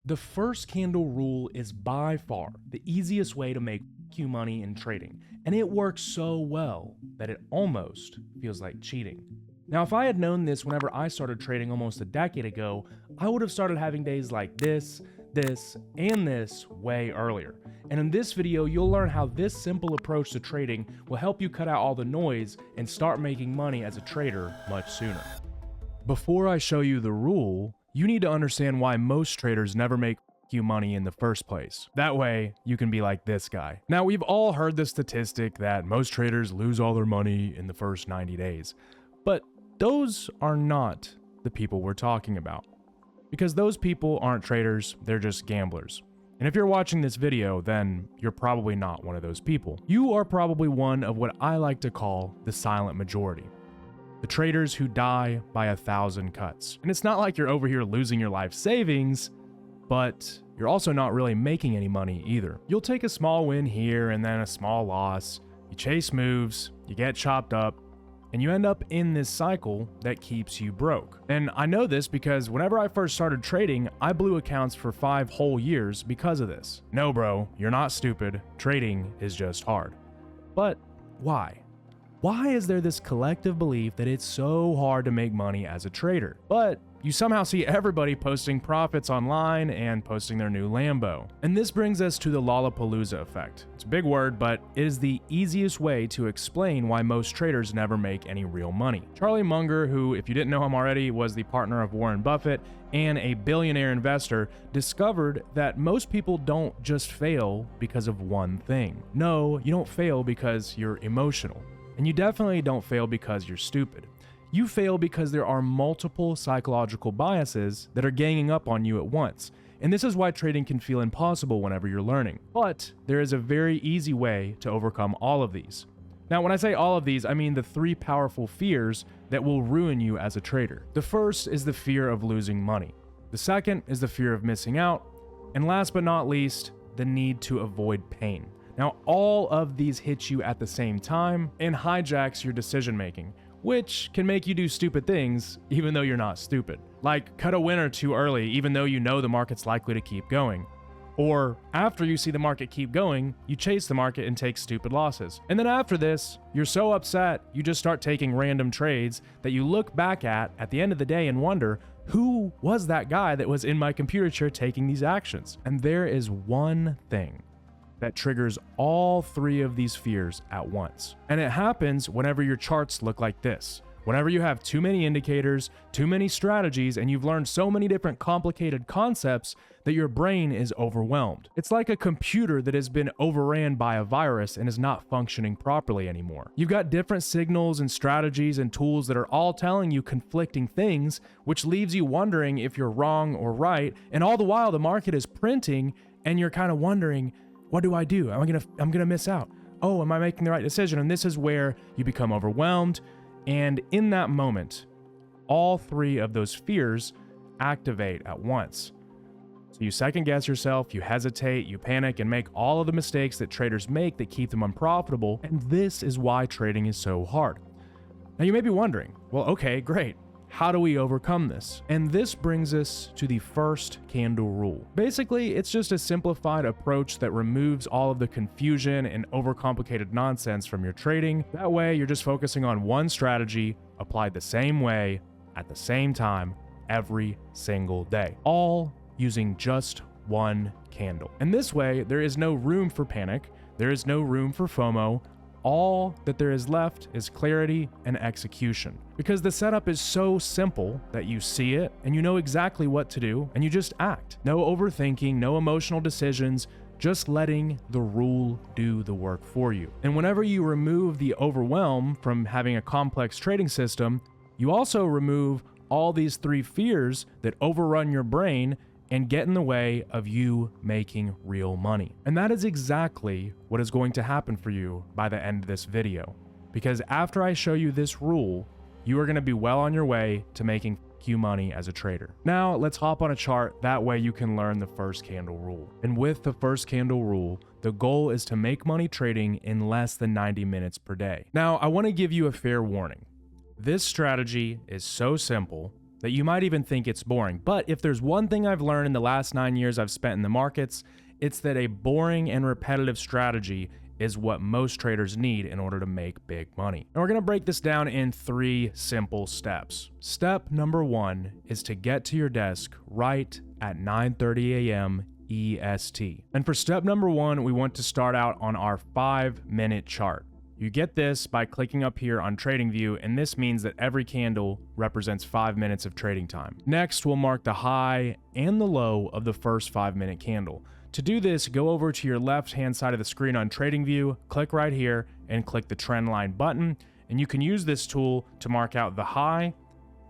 The first candle rule is by far the easiest way to make you money in trading, and it works so well that it almost feels like cheating. Now, if I had known this whenever I started trading almost a decade ago, I would have started having days like this, and this way earlier. And in this video, you'll learn how this simple approach to trading will help you cut out all the noise and start making money as a trader much sooner. Before I show you the rule, you need to understand why most traders never make you money in the first place. That way, you can be like this guy. Now, we've all heard the statistic that most traders lose all their money in the first 90 days. But those are not the people we're talking about. Because those people aren't traders, they're just gamblers. And if you're watching this video, then you're probably not one of those people. You are probably one of what I like to call the silent majority. The traders who die by 1,000 cuts. And it's not like you're over here losing your life savings, but you're also not really making any money either. You'll take a small win here and then a small loss. You chase moves, you get chopped up, and you end up in this cycle that keeps you broke. And I know this because whenever I first started trading, I blew accounts for 5 whole years because of this. No, bro, you're not stupid. Trading is just hard. But why? Why is there this collective belief that it's so hard to make money as a trader? But you somehow see everybody posting profits online and posting their new Lambo. And this brings us to the Lollapalooza effect. It's a big word, but it is the easiest way to explain why most traders never make any real money. Charlie Munger, who, if you didn't know him already, was the partner of Warren Buffett and a billionaire investor, discovered that most people don't just fail because of one thing. No, you don't fail because you're emotional. And you definitely don't fail because you're stupid. You fail because there are multiple psychological biases that are ganging up on you at once. And this is why trading can feel impossible whenever you're learning. But there is a very easy way to overcome all of these. Now, when I say all of these, I mean the 3 powerful fears that will ruin you as a trader. The first is the fear of losing money. The second is the fear of missing out. And last but not least, the need to avoid pain. Now, all of these hit you at the same time and hijacks your decision making, which can make you do stupid things even though you're not stupid. Like cut a winner too early even though you know the market's likely to keep going. Or after you see the market keep going, you chase the market and take stupid losses. And then after this, you're so upset, you just start taking random trades that you look back at the end of the day and wonder, who was that guy that was in my computer chair taking these actions? And there is one thing that triggers all 3 of these fears at once. And it happens whenever your charts look like this. Whenever you have too many indicators, too many strategies, and you've learned so many different complicated concepts that your brain is overwhelmed. It's like a computer that has been overran by a virus and is not functioning properly anymore. You've got different signals and strategies and tools that are all telling you conflicting things, which leaves you wondering if you're wrong or right, and all the while the market is printing and you're kind of wondering, what do I do? I'm gonna miss out. Oh, am I making the right decision? And this is where you become overwhelmed. And in that moment, all 3 of those fears activate at once. So you second guess yourself, you hesitate, you panic, and make all of the mistakes that traders make that keep them unprofitable. And this is why trading is so hard. Now you may be wondering, well, okay, great. How do we overcome this? And this brings us to the first candle rule. Basically, it's just a simplified approach that removes all of the confusion and overcomplicated nonsense from your trading. That way, you're just focusing on one strategy, applied the same way, at the same time, every single day. All using just one candle. And this way, there is no room for panic. There is no room for FOMO. All that there is left is clarity and execution. Because the setup is so simple that you see it and you know exactly what to do and you just act. No overthinking, no emotional decisions, just letting the rule do the work for you. And whenever you remove the overwhelm from having a complex trading system, you also remove all these 3 fears that overrun your brain and get in the way of you making real money. And that is exactly what is going to happen for you by the end of this video. Because after I show you this rule, you are going to be well on your way to making you money as a trader. Now let's hop on a chart, that way you can learn the first candle rule. And with the first candle rule, the goal is to make money trading in less than 90 minutes per day. Now I want to give you a fair warning. This strategy is so simple that you might even think it's boring. But if there's one thing I've learned in the last 9 years I've spent in the markets, it's that a boring and repetitive strategy is what most traders need in order to make big money. And we're gonna break this down in 3 simple steps. Step number 1 is to get to your desk right at 9:30 a.m. EST. And for step number 1, we want to start out on our 5-minute chart. You get this by clicking up here on TradingView, and this means that every candle represents 5 minutes of trading time. Next, we'll mark the high and the low of the first 5-minute candle. To do this, go over to your left-hand side of the screen on TradingView, click right here, and click the trend line button, and you can use this tool to mark out the high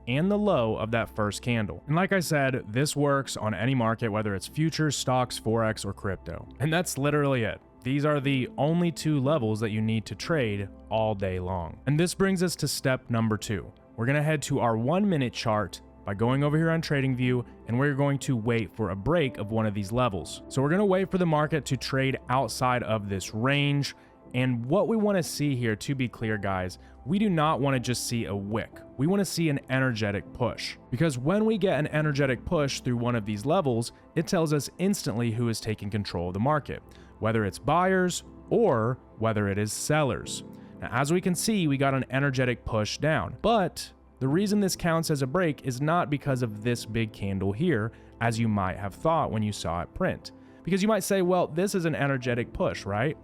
and the low of that first candle. And like I said, this works on any market, whether it's futures, stocks, forex, or crypto. And that's literally it. These are the only 2 levels that you need to trade all day long. And this brings us to step number 2. We're gonna head to our 1-minute chart by going over here on TradingView, and we're going to wait for a break of one of these levels. So we're gonna wait for the market to trade outside of this range. And what we wanna see here, to be clear guys, we do not wanna just see a wick. We wanna see an energetic push. Because when we get an energetic push through one of these levels, it tells us instantly who is taking control of the market, whether it's buyers or whether it is sellers. Now, as we can see, we got an energetic push down, but the reason this counts as a break is not because of this big candle here, as you might have thought when you saw it print. Because you might say, well, this is an energetic push, right?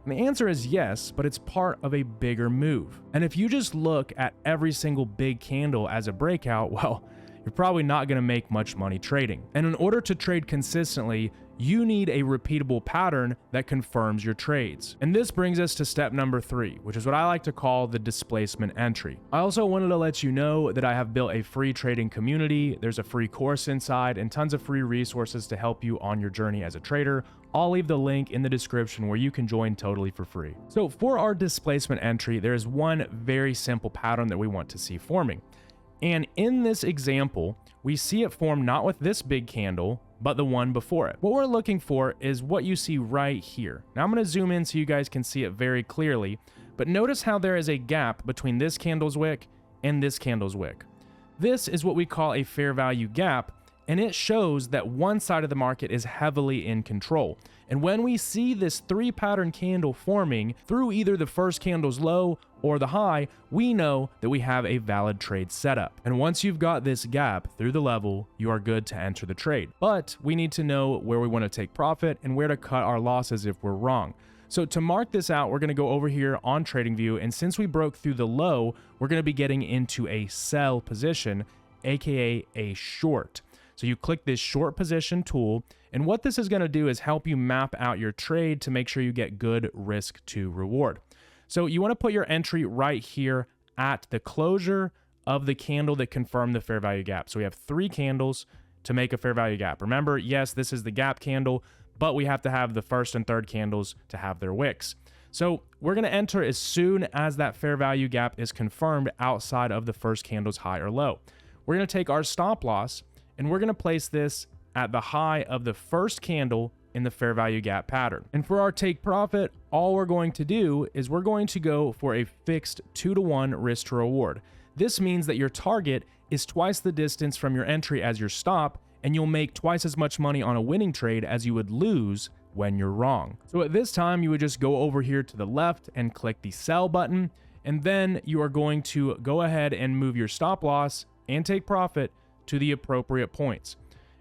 And the answer is yes, but it's part of a bigger move. And if you just look at every single big candle as a breakout, well, you're probably not going to make much money trading. And in order to trade consistently, you need a repeatable pattern that confirms your trades. And this brings us to step number 3, which is what I like to call the displacement entry. I also wanted to let you know that I have built a free trading community. There's a free course inside and tons of free resources to help you on your journey as a trader. I'll leave the link in the description where you can join totally for free. So for our displacement entry, there is one very simple pattern that we want to see forming. And in this example, we see it form not with this big candle, but the one before it. What we're looking for is what you see right here. Now I'm going to zoom in so you guys can see it very clearly, but notice how there is a gap between this candle's wick and this candle's wick. This is what we call a fair value gap, and it shows that one side of the market is heavily in control. And when we see this 3-pattern candle forming through either the first candle's low or the high, we know that we have a valid trade setup. And once you've got this gap through the level, you are good to enter the trade. But we need to know where we want to take profit and where to cut our losses if we're wrong. So to mark this out, we're going to go over here on TradingView, and since we broke through the low, we're going to be getting into a sell position, aka a short. So you click this short position tool, and what this is going to do is help you map out your trade to make sure you get good risk to reward. So you want to put your entry right here at the closure of the candle that confirmed the fair value gap. So we have 3 candles to make a fair value gap. Remember, yes, this is the gap candle, but we have to have the first and third candles to have their wicks. So we're going to enter as soon as that fair value gap is confirmed outside of the first candle's high or low. We're going to take our stop loss, and we're going to place this at the high of the first candle in the fair value gap pattern. And for our take profit, all we're going to do is we're going to go for a fixed 2-to-1 risk to reward. This means that your target is twice the distance from your entry as your stop, and you'll make twice as much money on a winning trade as you would lose when you're wrong. So at this time, you would just go over here to the left and click the sell button, and then you are going to go ahead and move your stop loss and take profit to the appropriate points.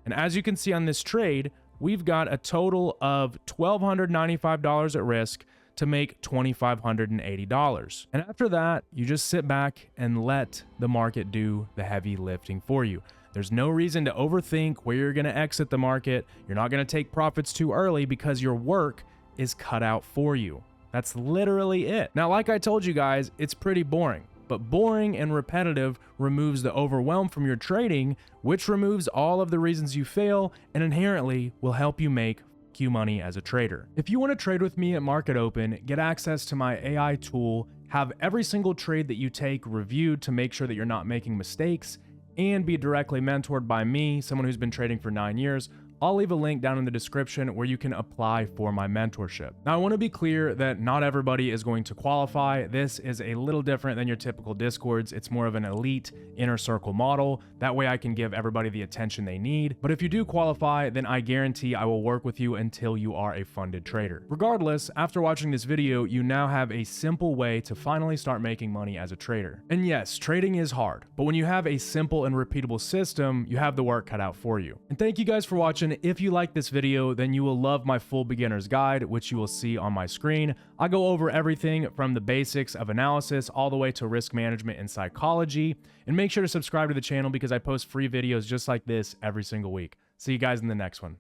And as you can see on this trade, we've got a total of $1,295 at risk to make $2,580. And after that, you just sit back and let the market do the heavy lifting for you. There's no reason to overthink where you're going to exit the market. You're not going to take profits too early because your work is cut out for you. That's literally it. Now, like I told you guys, it's pretty boring. But boring and repetitive removes the overwhelm from your trading, which removes all of the reasons you fail and inherently will help you make money as a trader. If you want to trade with me at Market Open, get access to my AI tool, have every single trade that you take reviewed to make sure that you're not making mistakes, and be directly mentored by me, someone who's been trading for 9 years, I'll leave a link down in the description where you can apply for my mentorship. Now, I want to be clear that not everybody is going to qualify. This is a little different than your typical Discords. It's more of an elite inner circle model. That way I can give everybody the attention they need. But if you do qualify, then I guarantee I will work with you until you are a funded trader. Regardless, after watching this video, you now have a simple way to finally start making money as a trader. And yes, trading is hard, but when you have a simple and repeatable system, you have the work cut out for you. And thank you guys for watching. If you like this video, then you will love my full beginner's guide, which you will see on my screen. I go over everything from the basics of analysis all the way to risk management and psychology. And make sure to subscribe to the channel because I post free videos just like this every single week. See you guys in the next one.